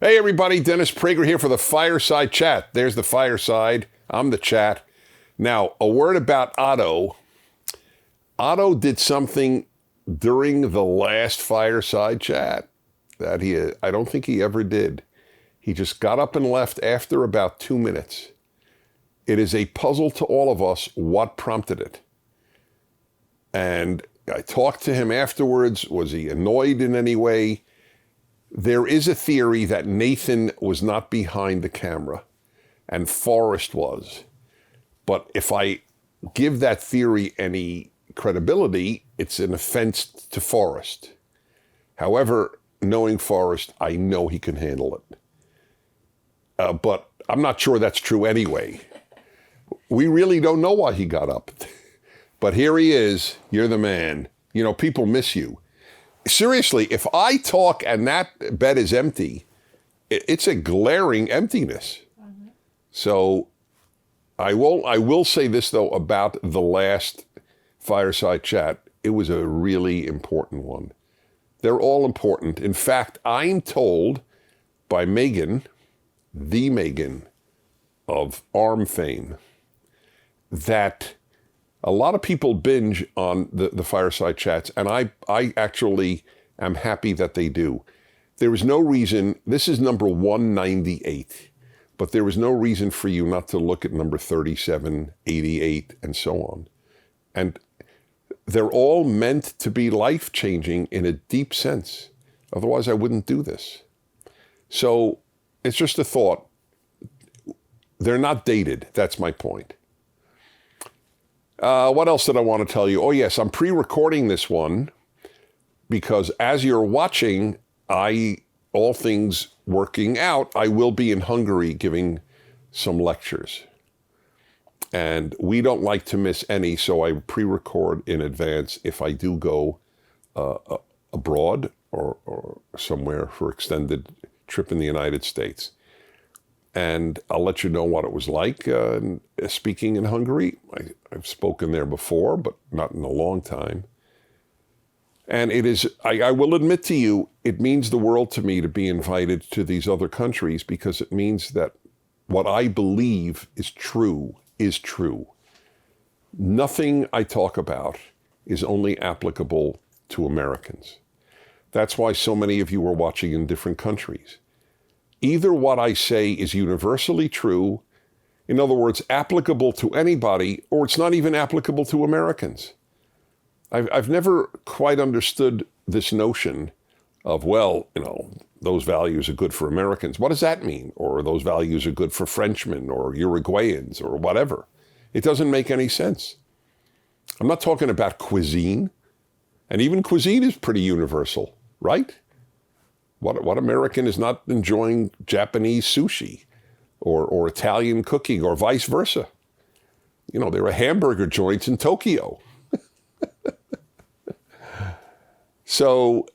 Hey everybody, Dennis Prager here for the Fireside Chat. There's the Fireside. I'm the chat. Now, a word about Otto. Otto did something during the last Fireside Chat that I don't think he ever did. He just got up and left after about 2 minutes. It is a puzzle to all of us what prompted it. And I talked to him afterwards. Was he annoyed in any way? There is a theory that Nathan was not behind the camera and Forrest was. But if I give that theory any credibility, it's an offense to Forrest. However, knowing Forrest, I know he can handle it. But I'm not sure that's true anyway. We really don't know why he got up. But here he is. You're the man. You know, people miss you. Seriously, if I talk and that bed is empty, it's a glaring emptiness. Mm-hmm. So I will say this, though, about the last Fireside Chat. It was a really important one. They're all important. In fact, I'm told by Megan, the Megan of ARM fame, that a lot of people binge on the Fireside Chats, and I actually am happy that they do. There is no reason, this is number 198, but there is no reason for you not to look at number 37, 88, and so on. And they're all meant to be life-changing in a deep sense. Otherwise, I wouldn't do this. So it's just a thought. They're not dated. That's my point. What else did I want to tell you? Oh, yes, I'm pre-recording this one because as you're watching, all things working out, I will be in Hungary giving some lectures. And we don't like to miss any, so I pre-record in advance if I do go abroad or somewhere for extended trip in the United States. And I'll let you know what it was like speaking in Hungary. I've spoken there before, but not in a long time. And it is, I will admit to you, it means the world to me to be invited to these other countries because it means that what I believe is true is true. Nothing I talk about is only applicable to Americans. That's why so many of you are watching in different countries. Either what I say is universally true, in other words, applicable to anybody, or it's not even applicable to Americans. I've never quite understood this notion of, well, you know, those values are good for Americans. What does that mean? Or those values are good for Frenchmen or Uruguayans or whatever. It doesn't make any sense. I'm not talking about cuisine. And even cuisine is pretty universal, right? What American is not enjoying Japanese sushi or Italian cooking or vice versa? You know, there are hamburger joints in Tokyo. So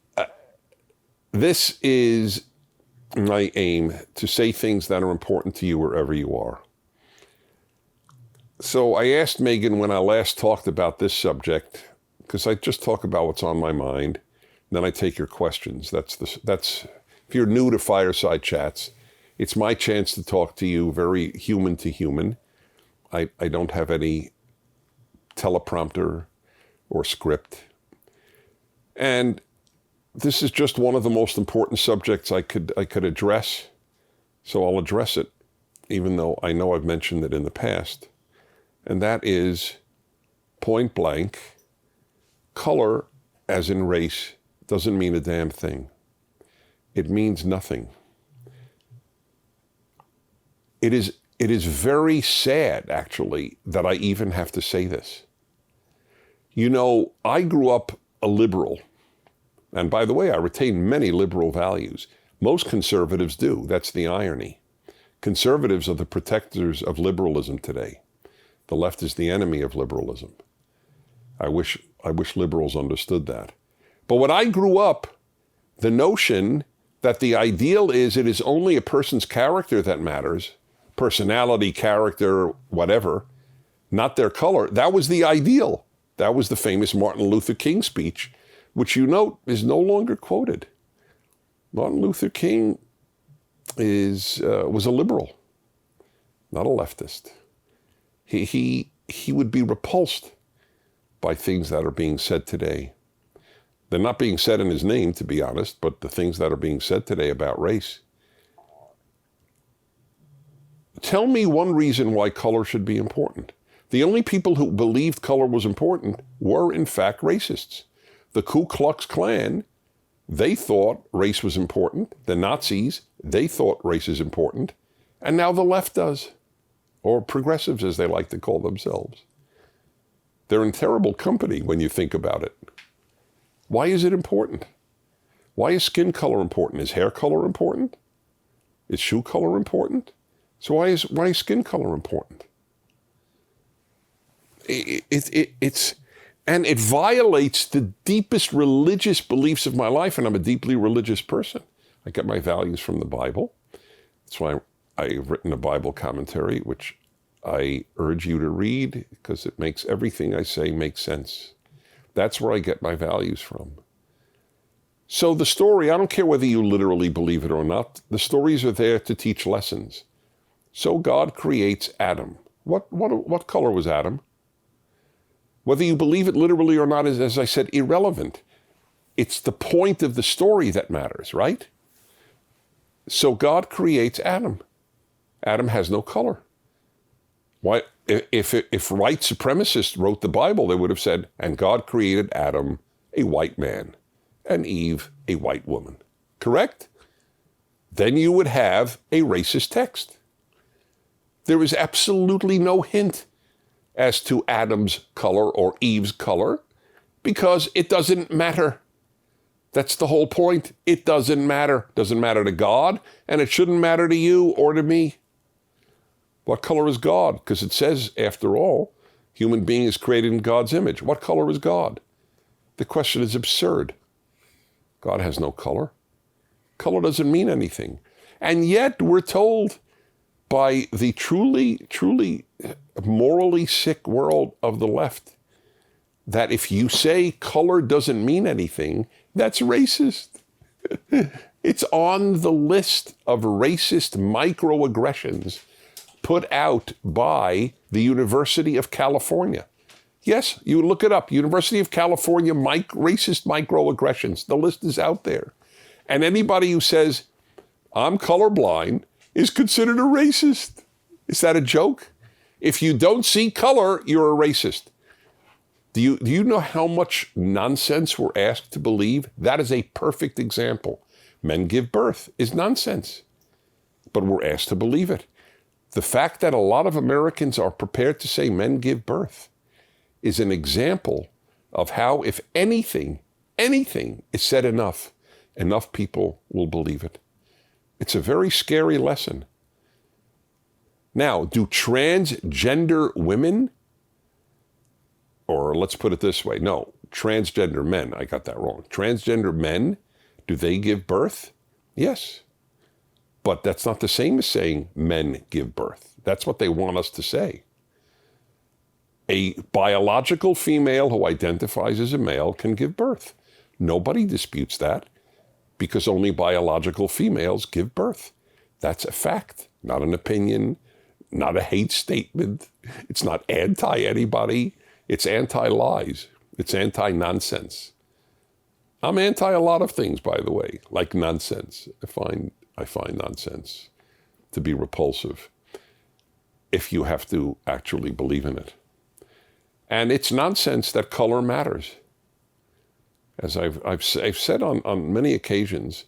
this is my aim, to say things that are important to you wherever you are. So I asked Megan when I last talked about this subject, because I just talk about what's on my mind. Then I take your questions. That's if you're new to Fireside Chats, it's my chance to talk to you very human to human. I don't have any teleprompter or script. And this is just one of the most important subjects I could address. So I'll address it, even though I know I've mentioned it in the past. And that is, point blank, color, as in race, doesn't mean a damn thing. It means nothing. It is very sad, actually, that I even have to say this. You know, I grew up a liberal. And by the way, I retain many liberal values. Most conservatives do. That's the irony. Conservatives are the protectors of liberalism today. The left is the enemy of liberalism. I wish liberals understood that. But when I grew up, the notion that the ideal is it is only a person's character that matters, personality, character, whatever, not their color, that was the ideal. That was the famous Martin Luther King speech, which you note is no longer quoted. Martin Luther King was a liberal, not a leftist. He would be repulsed by things that are being said today. They're not being said in his name, to be honest, but the things that are being said today about race. Tell me one reason why color should be important. The only people who believed color was important were, in fact, racists. The Ku Klux Klan, they thought race was important. The Nazis, they thought race is important. And now the left does, or progressives, as they like to call themselves. They're in terrible company when you think about it. Why is it important? Why is skin color important? Is hair color important? Is shoe color important? So why is skin color important? And it violates the deepest religious beliefs of my life, and I'm a deeply religious person. I get my values from the Bible. That's why I've written a Bible commentary, which I urge you to read, because it makes everything I say make sense. That's where I get my values from. So the story, I don't care whether you literally believe it or not, the stories are there to teach lessons. So God creates Adam. What color was Adam? Whether you believe it literally or not is, as I said, irrelevant. It's the point of the story that matters, right? So God creates Adam. Adam has no color. Why? If white supremacists wrote the Bible, they would have said, and God created Adam a white man and Eve a white woman. Correct? Then you would have a racist text. There is absolutely no hint as to Adam's color or Eve's color, because it doesn't matter. That's the whole point. It doesn't matter. It doesn't matter to God, and it shouldn't matter to you or to me. What color is God? Because it says, after all, human being is created in God's image. What color is God? The question is absurd. God has no color. Color doesn't mean anything. And yet we're told by the truly morally sick world of the left that if you say color doesn't mean anything, that's racist. It's on the list of racist microaggressions put out by the University of California. Yes, you look it up. University of California racist microaggressions. The list is out there. And anybody who says, I'm colorblind, is considered a racist. Is that a joke? If you don't see color, you're a racist. Do you know how much nonsense we're asked to believe? That is a perfect example. Men give birth is nonsense, but we're asked to believe it. The fact that a lot of Americans are prepared to say men give birth is an example of how, if anything is said enough people will believe it. It's a very scary lesson. Now, do transgender women, or let's put it this way, no, transgender men, I got that wrong. Transgender men, do they give birth? Yes. But that's not the same as saying men give birth. That's what they want us to say. A biological female who identifies as a male can give birth. Nobody disputes that, because only biological females give birth. That's a fact, not an opinion, not a hate statement. It's not anti-anybody. It's anti-lies. It's anti-nonsense. I'm anti a lot of things, by the way, like nonsense. I find nonsense to be repulsive if you have to actually believe in it. And it's nonsense that color matters. As I've said on many occasions,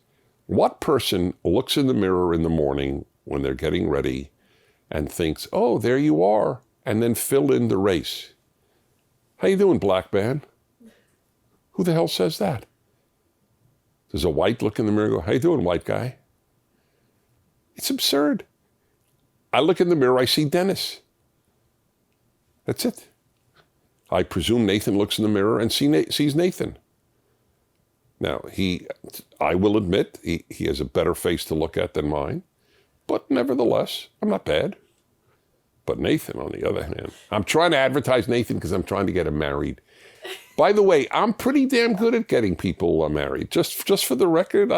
what person looks in the mirror in the morning when they're getting ready and thinks, oh, there you are, and then fill in the race? How you doing, black man? Who the hell says that? Does a white look in the mirror and go, how you doing, white guy? It's absurd. I look in the mirror, I see Dennis. That's it. I presume Nathan looks in the mirror and sees Nathan. Now, I will admit, he has a better face to look at than mine, but nevertheless, I'm not bad. But Nathan, on the other hand, I'm trying to advertise Nathan because I'm trying to get him married. By the way, I'm pretty damn good at getting people married. Just for the record,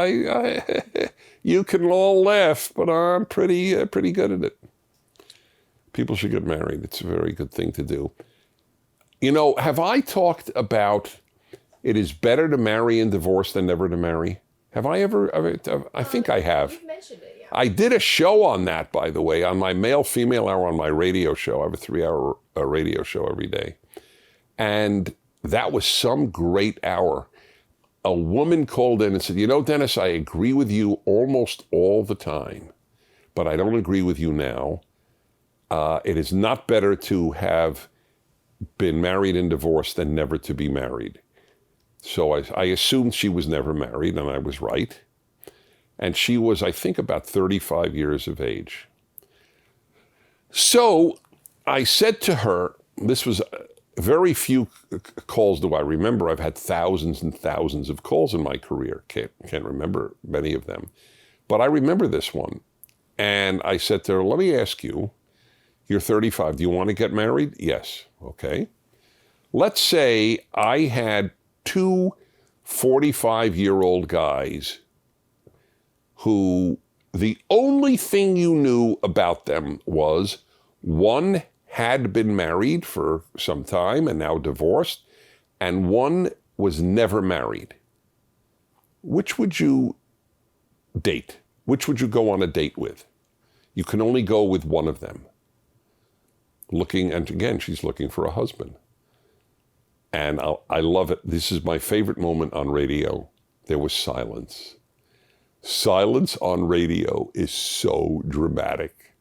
you can all laugh, but I'm pretty good at it. People should get married. It's a very good thing to do. You know, have I talked about it is better to marry and divorce than never to marry? Have I ever? I think I have. You've mentioned it, yeah. I did a show on that, by the way, on my male-female hour on my radio show. I have a 3-hour radio show every day. And that was some great hour. A woman called in and said, you know, Dennis, I agree with you almost all the time, but I don't agree with you now. It is not better to have been married and divorced than never to be married. So I assumed she was never married, and I was right. And she was, I think, about 35 years of age. So I said to her, this was very few calls do I remember. I've had thousands and thousands of calls in my career. Can't remember many of them. But I remember this one. And I said to her, let me ask you, you're 35. Do you want to get married? Yes. Okay. Let's say I had 2 45-year-old guys who the only thing you knew about them was one had been married for some time and now divorced, and one was never married. Which would you date? Which would you go on a date with? You can only go with one of them. And again, she's looking for a husband. And I love it. This is my favorite moment on radio. There was silence. Silence on radio is so dramatic.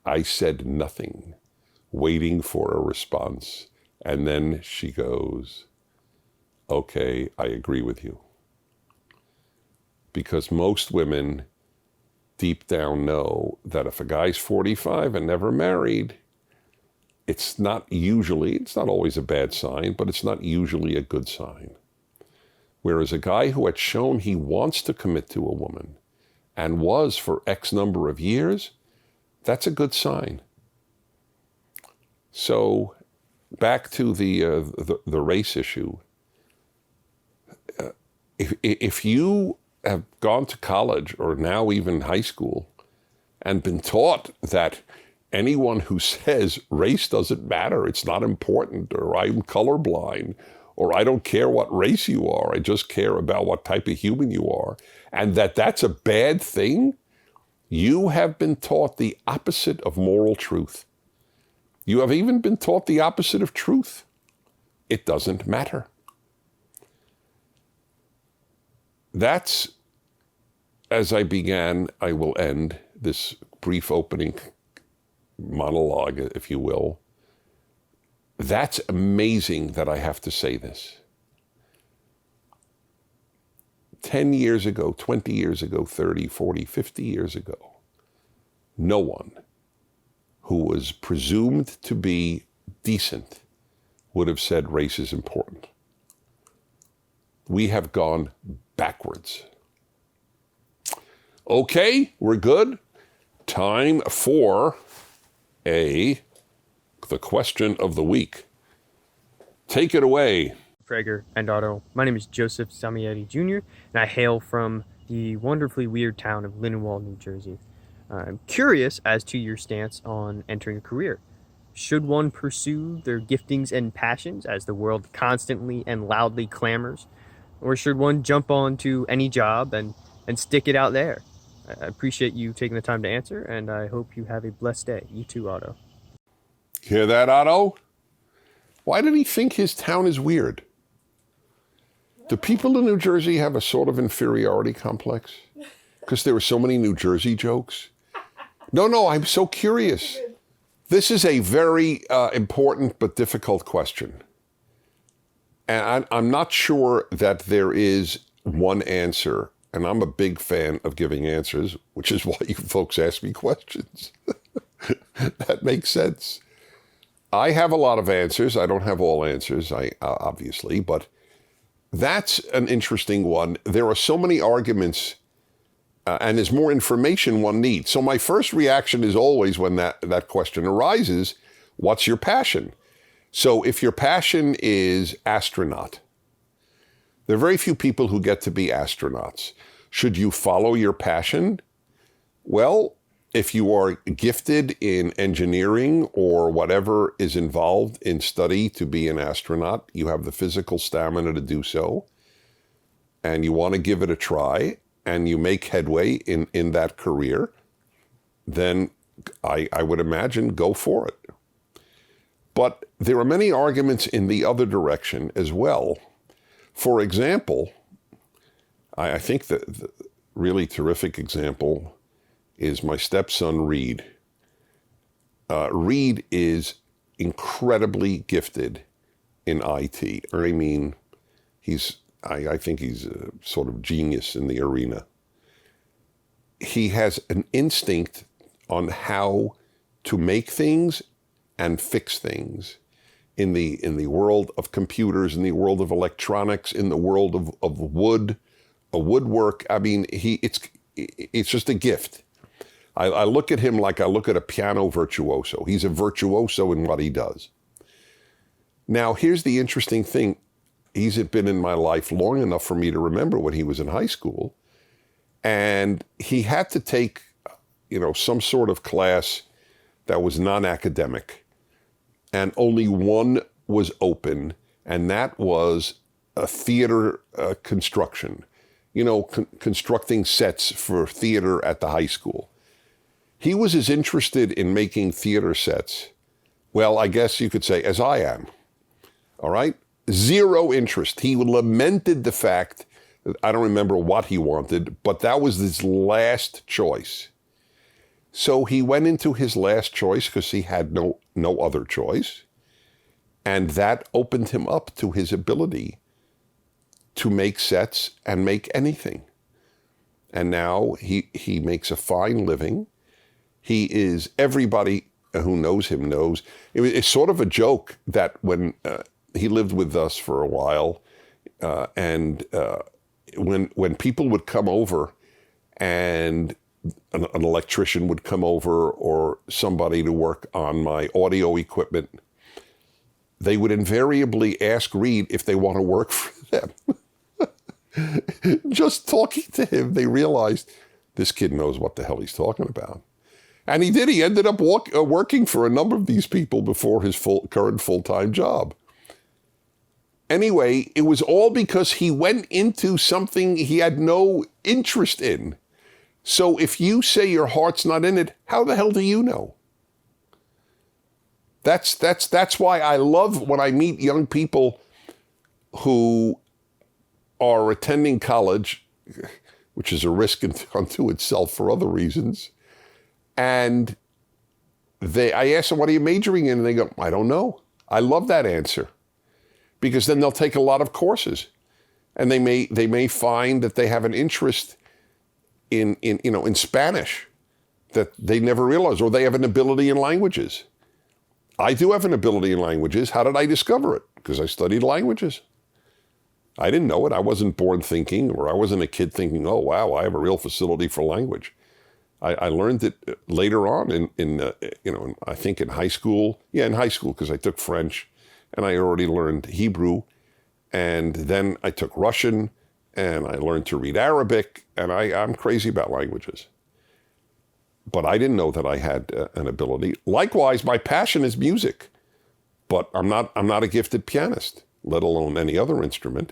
I said nothing, waiting for a response. And then she goes, okay, I agree with you. Because most women deep down know that if a guy's 45 and never married, it's not always a bad sign, but it's not usually a good sign. Whereas a guy who had shown he wants to commit to a woman and was for X number of years, that's a good sign. So back to the race issue. If you have gone to college or now even high school and been taught that anyone who says race doesn't matter, it's not important, or I'm colorblind, or I don't care what race you are, I just care about what type of human you are, and that's a bad thing, you have been taught the opposite of moral truth. You have even been taught the opposite of truth. It doesn't matter. That's, as I began, I will end this brief opening monologue, if you will. That's amazing that I have to say this. 10 years ago, 20 years ago, 30, 40, 50 years ago, no one who was presumed to be decent would have said race is important. We have gone backwards. Okay, we're good. Time for the question of the week. Take it away. Prager and Otto. My name is Joseph Samietti Jr., and I hail from the wonderfully weird town of Lindenwold, New Jersey. I'm curious as to your stance on entering a career. Should one pursue their giftings and passions as the world constantly and loudly clamors? Or should one jump onto any job and stick it out there? I appreciate you taking the time to answer, and I hope you have a blessed day. You too, Otto. Hear that, Otto? Why did he think his town is weird? Do people in New Jersey have a sort of inferiority complex? Because there were so many New Jersey jokes? No, I'm so curious. This is a very important but difficult question. And I'm not sure that there is one answer. And I'm a big fan of giving answers, which is why you folks ask me questions. That makes sense. I have a lot of answers. I don't have all answers, obviously, but that's an interesting one. There are so many arguments, and there's more information one needs. So my first reaction is always when that question arises, what's your passion? So if your passion is astronaut, there are very few people who get to be astronauts. Should you follow your passion? Well, if you are gifted in engineering or whatever is involved in study to be an astronaut, you have the physical stamina to do so, and you want to give it a try, and you make headway in that career, then I would imagine go for it. But there are many arguments in the other direction as well. For example, I think the really terrific example is my stepson, Reed. Reed is incredibly gifted in IT. I mean, I think he's a sort of genius in the arena. He has an instinct on how to make things and fix things in the world of computers, in the world of electronics, in the world of woodwork. I mean, it's just a gift. I look at him like I look at a piano virtuoso. He's a virtuoso in what he does. Now, here's the interesting thing. He's been in my life long enough for me to remember when he was in high school, and he had to take, some sort of class that was non-academic, and only one was open, and that was a theater construction, constructing sets for theater at the high school. He was as interested in making theater sets, well, I guess you could say, as I am. All right? Zero interest. He lamented the fact that I don't remember what he wanted, but that was his last choice. So he went into his last choice because he had no other choice. And that opened him up to his ability to make sets and make anything. And now he makes a fine living. He is, everybody who knows him knows. It's sort of a joke that when he lived with us for a while, and when people would come over and an electrician would come over or somebody to work on my audio equipment, they would invariably ask Reed if they want to work for them. Just talking to him, they realized this kid knows what the hell he's talking about. And he did. He ended up working for a number of these people before his current full-time job. Anyway, it was all because he went into something he had no interest in. So if you say your heart's not in it, how the hell do you know? That's why I love when I meet young people who are attending college, which is a risk unto itself for other reasons. And I ask them, what are you majoring in? And they go, I don't know. I love that answer, because then they'll take a lot of courses, and they may find that they have an interest in Spanish that they never realized, or they have an ability in languages. I do have an ability in languages. How did I discover it? Because I studied languages. I didn't know it. I wasn't born thinking, or I wasn't a kid thinking, oh, wow, I have a real facility for language. I learned it later on I think in high school. Yeah, in high school, because I took French, and I already learned Hebrew. And then I took Russian, and I learned to read Arabic, and I'm crazy about languages. But I didn't know that I had an ability. Likewise, my passion is music, but I'm not a gifted pianist, let alone any other instrument.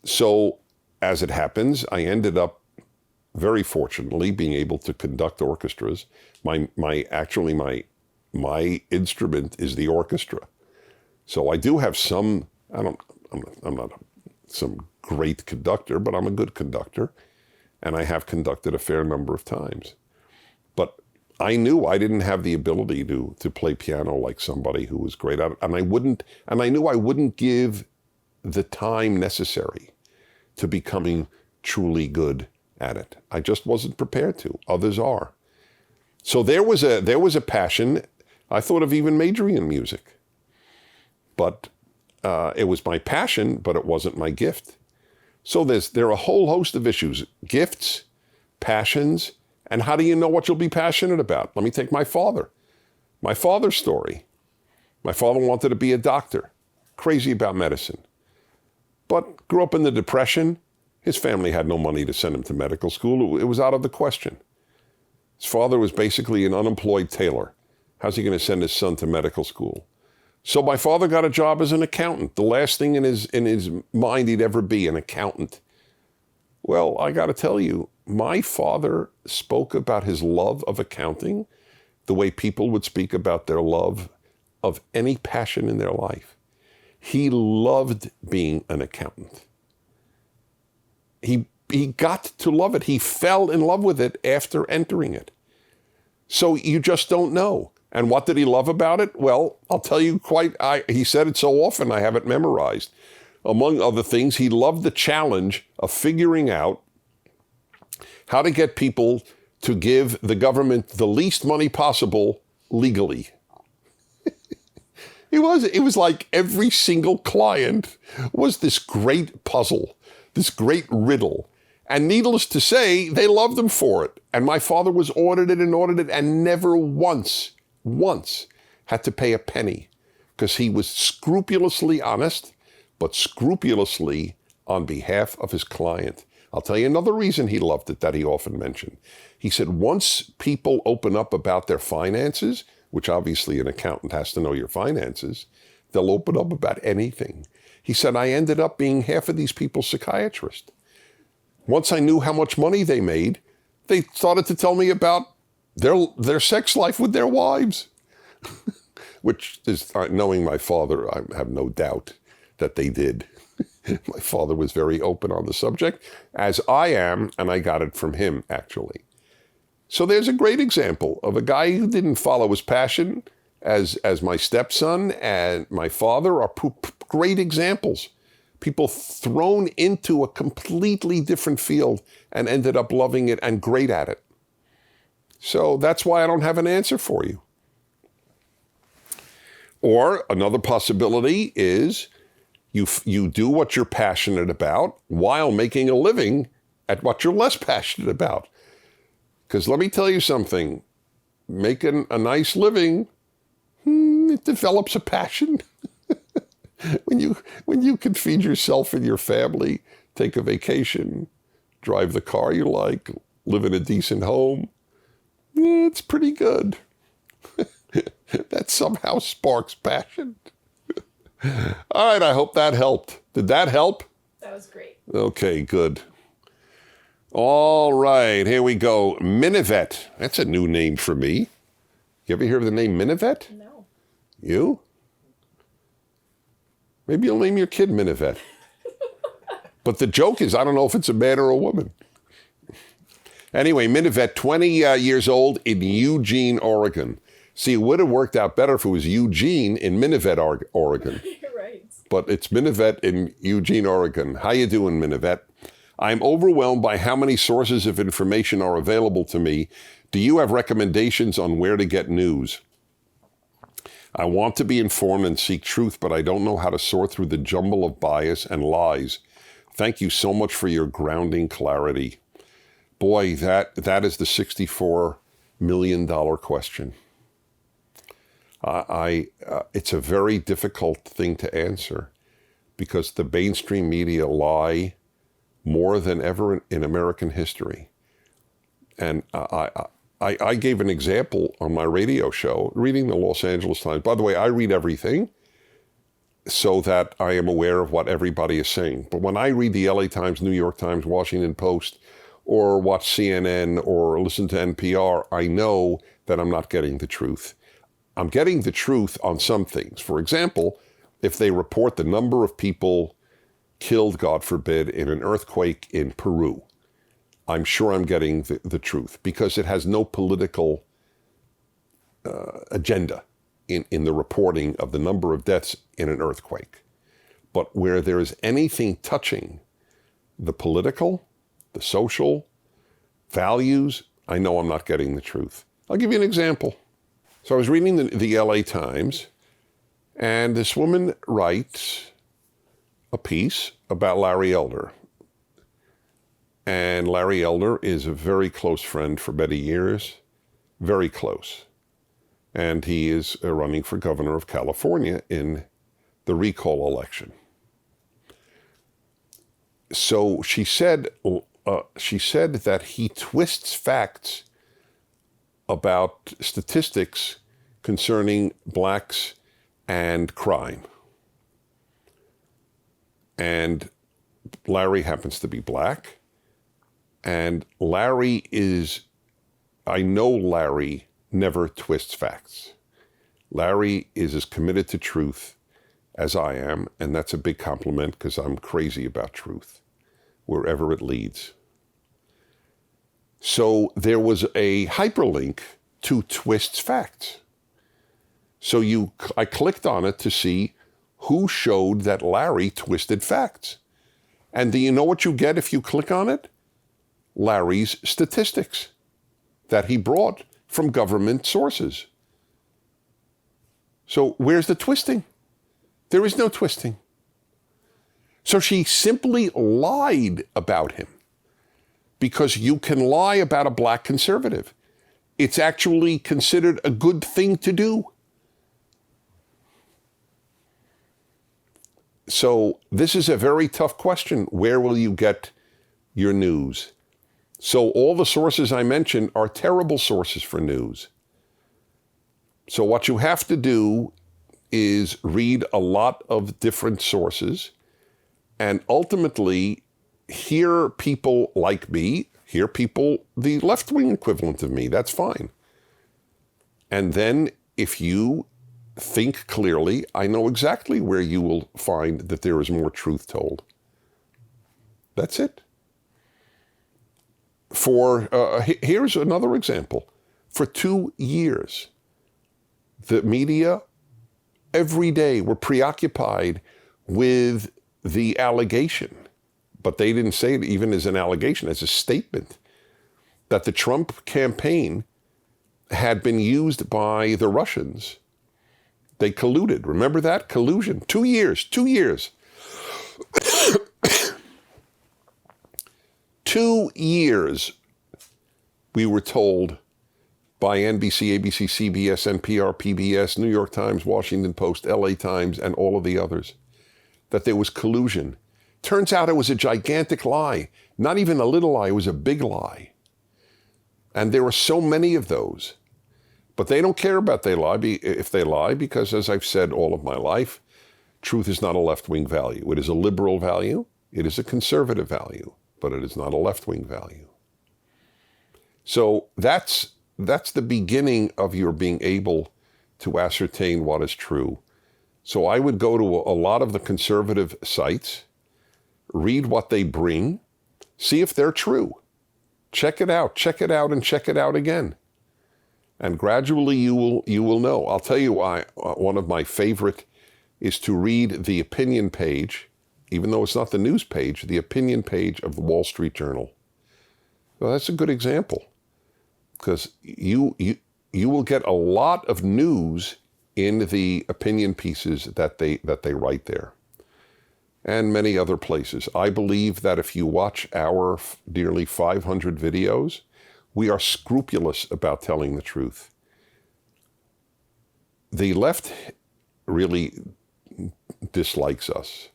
So as it happens, I ended up very fortunately being able to conduct orchestras. My instrument is the orchestra. So I do have some, I'm not some great conductor, but I'm a good conductor, and I have conducted a fair number of times. But I knew I didn't have the ability to play piano like somebody who was great at it, and I knew I wouldn't give the time necessary to becoming truly good at it. I just wasn't prepared to. Others are. So there was a passion. I thought of even majoring in music, but it was my passion, but it wasn't my gift. So there are a whole host of issues: gifts, passions, and how do you know what you'll be passionate about? Let me take my father's story. My father wanted to be a doctor, crazy about medicine. But grew up in the Depression. His family had no money to send him to medical school. It was out of the question. His father was basically an unemployed tailor. How's he going to send his son to medical school? So my father got a job as an accountant. The last thing in his mind he'd ever be, an accountant. Well, I got to tell you, my father spoke about his love of accounting the way people would speak about their love of any passion in their life. He loved being an accountant. He got to love it. He fell in love with it after entering it. So you just don't know. And what did he love about it? Well, I'll tell you he said it so often I have it memorized. Among other things, he loved the challenge of figuring out how to get people to give the government the least money possible legally. It was like every single client was this great puzzle, this great riddle. And needless to say, they loved him for it. And my father was audited and never once had to pay a penny because he was scrupulously honest, but scrupulously on behalf of his client. I'll tell you another reason he loved it that he often mentioned. He said, once people open up about their finances, which obviously an accountant has to know your finances, they'll open up about anything. He said, I ended up being half of these people's psychiatrist. Once I knew how much money they made, they started to tell me about their sex life with their wives, which is, knowing my father, I have no doubt that they did. My father was very open on the subject, as I am, and I got it from him, actually. So there's a great example of a guy who didn't follow his passion, as my stepson and my father are great examples. People thrown into a completely different field and ended up loving it and great at it. So that's why I don't have an answer for you. Or another possibility is you do what you're passionate about while making a living at what you're less passionate about. Because let me tell you something, making a nice living, it develops a passion. When you can feed yourself and your family, take a vacation, drive the car you like, live in a decent home, it's pretty good. That somehow sparks passion. All right, I hope that helped. Did that help? That was great. Okay, good. All right, here we go. Minivet. That's a new name for me. You ever hear of the name Minivet? No. You? Maybe you'll name your kid Minivet. But the joke is, I don't know if it's a man or a woman. Anyway, Minivet, 20 years old in Eugene, Oregon. See, it would have worked out better if it was Eugene in Minivet, Oregon. You're right. But it's Minivet in Eugene, Oregon. How you doing, Minivet? I'm overwhelmed by how many sources of information are available to me. Do you have recommendations on where to get news? I want to be informed and seek truth, but I don't know how to sort through the jumble of bias and lies. Thank you so much for your grounding clarity. Boy, that is the $64 million question. It's a very difficult thing to answer because the mainstream media lie more than ever in American history. And I gave an example on my radio show, reading the Los Angeles Times. By the way, I read everything so that I am aware of what everybody is saying. But when I read the LA Times, New York Times, Washington Post, or watch CNN or listen to NPR, I know that I'm not getting the truth. I'm getting the truth on some things. For example, if they report the number of people killed, God forbid, in an earthquake in Peru, I'm sure I'm getting the truth because it has no political agenda in the reporting of the number of deaths in an earthquake. But where there is anything touching the political, the social values, I know I'm not getting the truth. I'll give you an example. So I was reading the LA Times, and this woman writes a piece about Larry Elder. And Larry Elder is a very close friend for many years, very close. and he is running for governor of California in the recall election. So she said that he twists facts about statistics concerning blacks and crime. And Larry happens to be black. And I know Larry never twists facts. Larry is as committed to truth as I am, and that's a big compliment because I'm crazy about truth, wherever it leads. So there was a hyperlink to Twist's facts. So I clicked on it to see who showed that Larry twisted facts. And do you know what you get if you click on it? Larry's statistics that he brought from government sources. So where's the twisting? There is no twisting. So she simply lied about him, because you can lie about a black conservative. It's actually considered a good thing to do. So this is a very tough question. Where will you get your news? So all the sources I mentioned are terrible sources for news. So what you have to do is read a lot of different sources and ultimately hear people like me, hear people, the left-wing equivalent of me. That's fine. And then if you think clearly, I know exactly where you will find that there is more truth told. That's it. Here's another example. For 2 years, the media every day were preoccupied with the allegation, but they didn't say it even as an allegation, as a statement, that the Trump campaign had been used by the Russians. They colluded. Remember that? Collusion. 2 years. 2 years. 2 years, we were told by NBC, ABC, CBS, NPR, PBS, New York Times, Washington Post, LA Times, and all of the others, that there was collusion. Turns out it was a gigantic lie. Not even a little lie, it was a big lie. And there are so many of those. But they don't care about if they lie, because as I've said all of my life, truth is not a left-wing value. It is a liberal value. It is a conservative value, but it is not a left-wing value. So that's the beginning of your being able to ascertain what is true. So I would go to a lot of the conservative sites, read what they bring, see if they're true. Check it out, and check it out again. And gradually you will know. I'll tell you why. One of my favorite is to read the opinion page, even though it's not the news page, the opinion page of the Wall Street Journal. Well, that's a good example, because you will get a lot of news in the opinion pieces that they write there, and many other places. I believe that if you watch our nearly 500 videos, we are scrupulous about telling the truth. The left really dislikes us.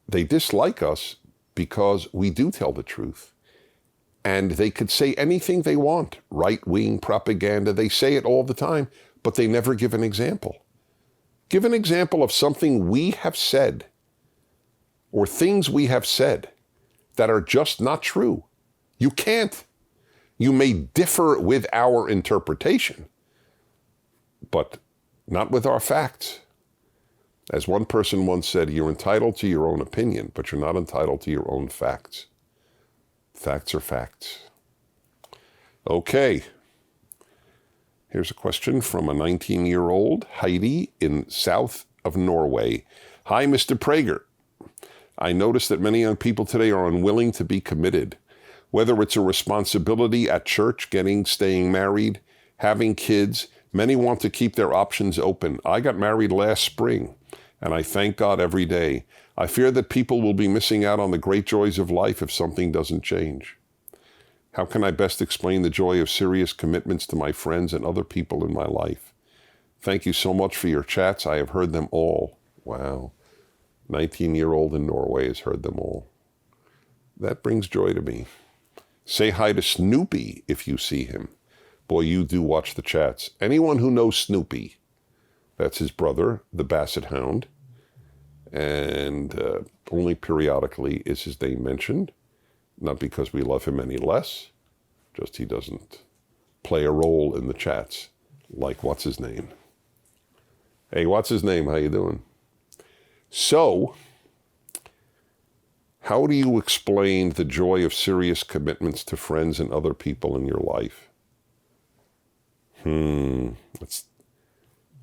They dislike us because we do tell the truth. And they could say anything they want, right-wing propaganda. They say it all the time, but they never give an example. Give an example of something we have said, or things we have said that are just not true. You can't. You may differ with our interpretation, but not with our facts. As one person once said, you're entitled to your own opinion, but you're not entitled to your own facts. Facts are facts. Okay. Here's a question from a 19-year-old, Heidi, in south of Norway. Hi, Mr. Prager. I notice that many young people today are unwilling to be committed. Whether it's a responsibility at church, staying married, having kids, many want to keep their options open. I got married last spring, and I thank God every day. I fear that people will be missing out on the great joys of life if something doesn't change. How can I best explain the joy of serious commitments to my friends and other people in my life? Thank you so much for your chats. I have heard them all. Wow. 19-year-old in Norway has heard them all. That brings joy to me. Say hi to Snoopy if you see him. Boy, you do watch the chats. Anyone who knows Snoopy, that's his brother, the Basset Hound, and only periodically is his name mentioned. Not because we love him any less, just he doesn't play a role in the chats like what's his name. Hey, what's his name? How you doing? So, how do you explain the joy of serious commitments to friends and other people in your life?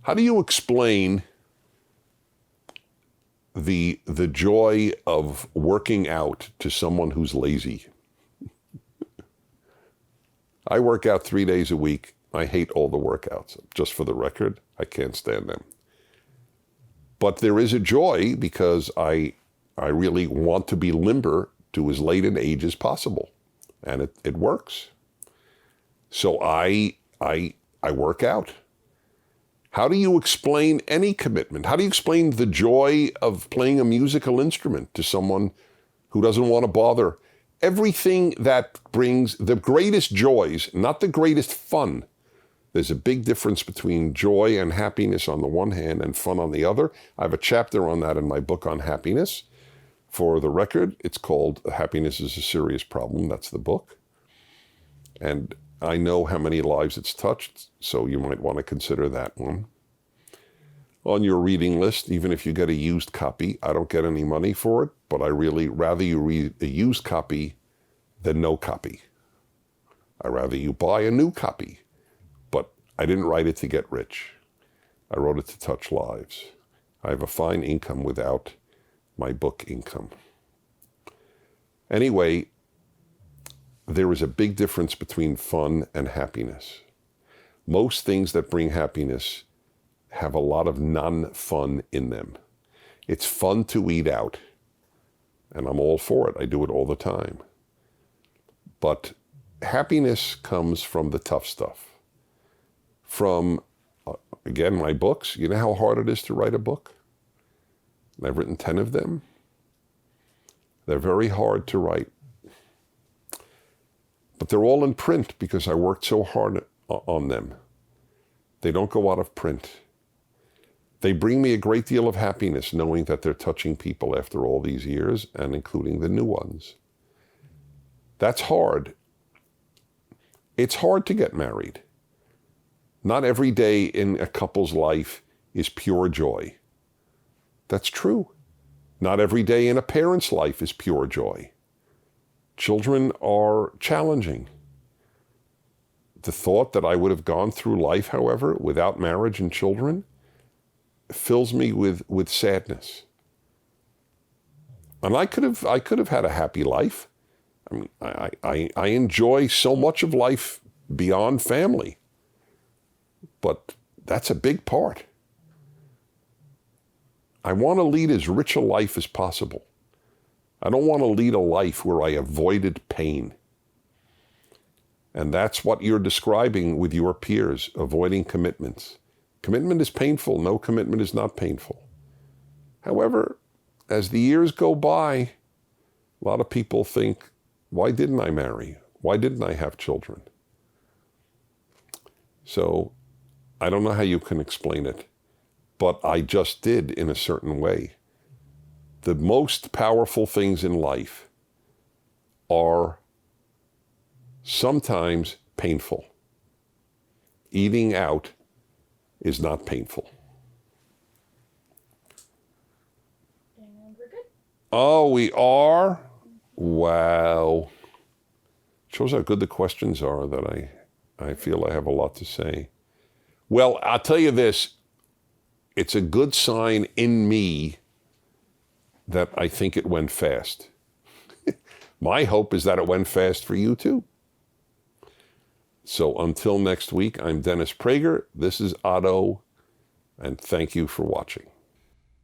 How do you explain the joy of working out to someone who's lazy? I work out 3 days a week. I hate all the workouts. Just for the record, I can't stand them. But there is a joy because I really want to be limber to as late an age as possible. And it works. So I work out. How do you explain any commitment? How do you explain the joy of playing a musical instrument to someone who doesn't want to bother? Everything that brings the greatest joys, not the greatest fun. There's a big difference between joy and happiness on the one hand and fun on the other. I have a chapter on that in my book on happiness. For the record, it's called Happiness is a Serious Problem. That's the book. And I know how many lives it's touched, so you might want to consider that one. On your reading list, even if you get a used copy, I don't get any money for it, but I really rather you read a used copy than no copy. I rather you buy a new copy, but I didn't write it to get rich. I wrote it to touch lives. I have a fine income without my book income. Anyway, there is a big difference between fun and happiness. Most things that bring happiness have a lot of non-fun in them. It's fun to eat out, and I'm all for it. I do it all the time. But happiness comes from the tough stuff. From, again, my books. You know how hard it is to write a book? And I've written 10 of them. They're very hard to write. But they're all in print because I worked so hard on them. They don't go out of print. They bring me a great deal of happiness knowing that they're touching people after all these years, and including the new ones. That's hard. It's hard to get married. Not every day in a couple's life is pure joy. That's true. Not every day in a parent's life is pure joy. Children are challenging. The thought that I would have gone through life, however, without marriage and children fills me with sadness. And I could have had a happy life. I mean, I enjoy so much of life beyond family. But that's a big part. I want to lead as rich a life as possible. I don't want to lead a life where I avoided pain. And that's what you're describing with your peers, avoiding commitments. Commitment is painful. No commitment is not painful. However, as the years go by, a lot of people think, why didn't I marry? Why didn't I have children? So I don't know how you can explain it, but I just did in a certain way. The most powerful things in life are sometimes painful. Eating out is not painful. And we're good. Oh, we are? Wow. Shows how good the questions are that I feel I have a lot to say. Well, I'll tell you this. It's a good sign in me that I think it went fast. My hope is that it went fast for you too. So until next week, I'm Dennis Prager. This is Otto, and thank you for watching.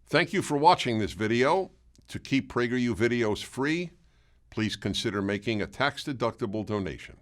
Thank you for watching this video. To keep PragerU videos free, please consider making a tax-deductible donation.